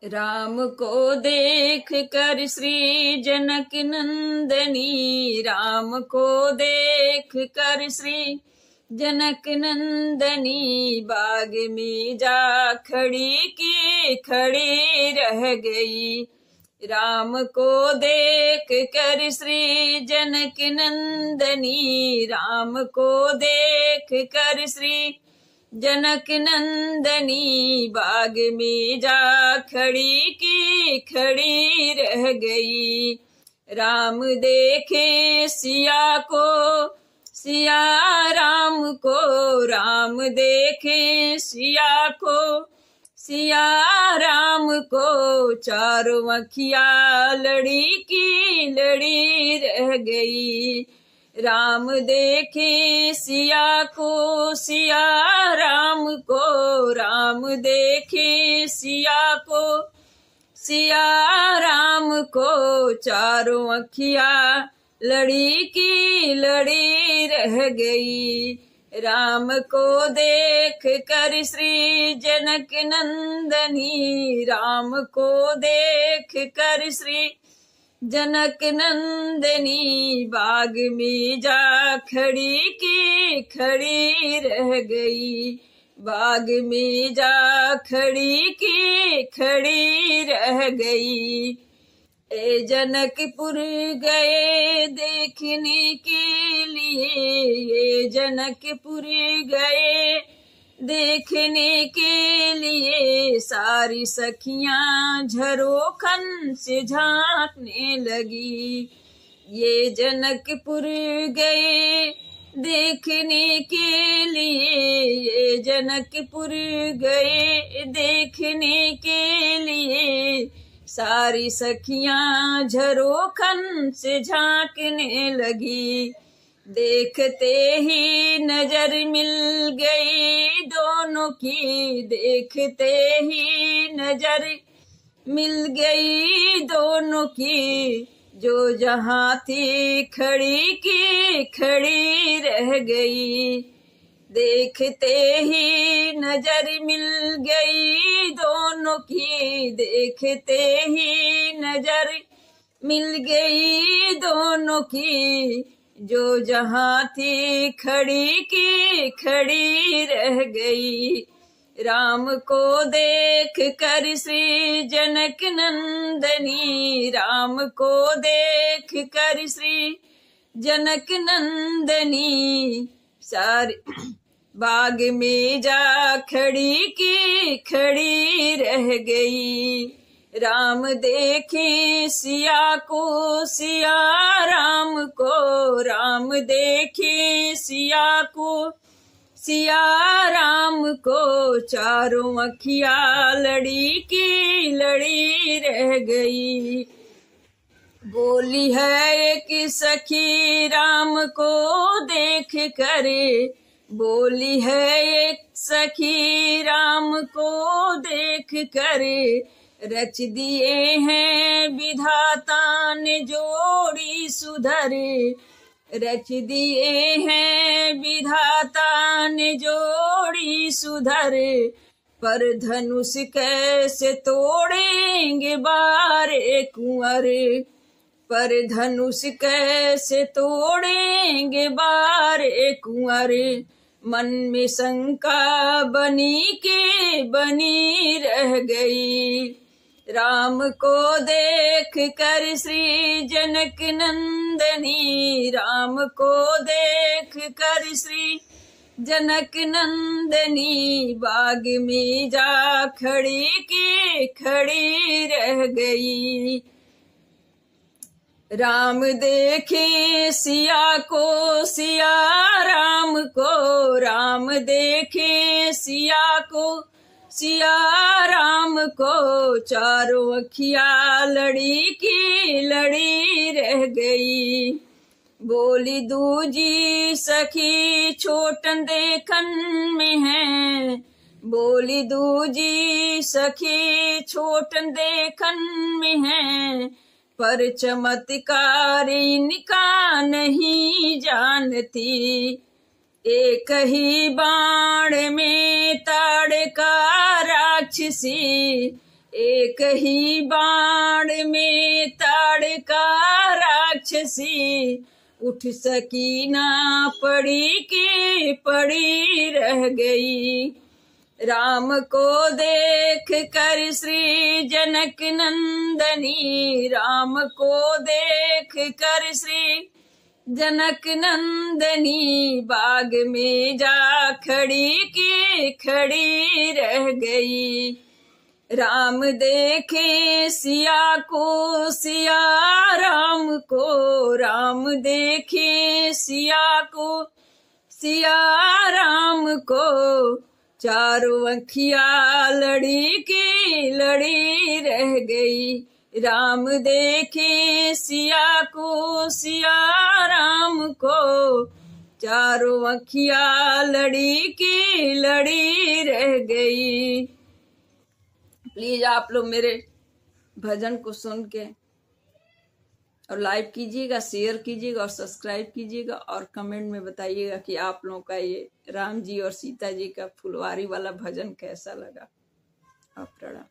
राम को देख कर श्री जनक नंदनी, राम को देख कर श्री जनक नंदनी, बाग में जा खड़ी की खड़ी रह गई। राम को देख कर श्री जनक नंदनी, राम को देख कर श्री जनक नंदनी, बाग में जा खड़ी की खड़ी रह गई। राम देखे सिया को, सिया राम को, राम देखे सिया को, सिया राम को, चारों अखिया लड़ी की लड़ी रह गई। राम देखे सिया को, सिया राम को, राम देखे सिया को, सिया राम को, चारों अखिया लड़ी की लड़ी रह गई। राम को देख कर श्री जनक नंदनी, राम को देख कर श्री जनक नंदनी, बाग में जा खड़ी की खड़ी रह गई। बाग में जा खड़ी की खड़ी रह गई। ए जनकपुर गए देखने के लिए, ये जनकपुर गए देखने के लिए, सारी सखियां झरोखन से झांकने लगी। ये जनकपुर गए देखने के लिए, ये जनकपुर गए देखने के लिए, सारी सखियां झरोखन से झांकने लगी। देखते ही नजर मिल गई दोनों की, देखते ही नजर मिल गई दोनों की, जो जहां थी खड़ी की खड़ी रह गई। देखते ही नजर मिल गई दोनों की, देखते ही नजर मिल गई दोनों की, जो जहां थी खड़ी की खड़ी रह गई। राम को देख कर श्री जनक नंदनी, राम को देख कर श्री जनक नंदनी, सारी बाग में जा खड़ी की खड़ी रह गई। राम देखे सिया को, सिया राम को, राम देखे सिया को, सिया राम को, चारों अखिया लड़ी की लड़ी रह गई। बोली है एक सखी राम को देख कर, बोली है एक सखी राम को देख कर, रच दिए हैं विधाता ने जोड़ी सुधर, रच दिए हैं विधाता ने जोड़ी सुधर, पर धनुष कैसे तोड़ेंगे बारे कुंवर, पर धनुष कैसे तोड़ेंगे बारे कुंवर, मन में शंका बनी के बनी रह गई। राम को देख कर श्री जनक नंदनी, राम को देख कर श्री जनक नंदनी, बाग में जा खड़ी की खड़ी रह गई। राम देखे सिया को, सिया राम को, राम देखे सिया को, सिया राम को, चारों अखिया लड़ी की लड़ी रह गई। बोली दूजी सखी छोटन देखन में है, बोली दूजी सखी छोटन देखन में है, पर चमत्कार इनका नहीं जानती। एक ही बाण में ताड़का राक्षसी, एक ही बाण में ताड़का राक्षसी, उठ सकी ना पड़ी की पड़ी रह गई। राम को देख कर श्री जनक नंदनी, राम को देख कर श्री जनक नंदनी, बाग में जा खड़ी की खड़ी रह गई। राम देखे सिया को सिया राम को, राम देखे सिया को सिया राम को, चारों आँखिया लड़ी की लड़ी रह गई। राम देखे सिया को सिया राम को, चारों आँखिया लड़ी की लड़ी रह गई। प्लीज आप लोग मेरे भजन को सुन के और लाइक कीजिएगा, शेयर कीजिएगा और सब्सक्राइब कीजिएगा और कमेंट में बताइएगा कि आप लोगों का ये राम जी और सीता जी का फुलवारी वाला भजन कैसा लगा। आप प्रणाम।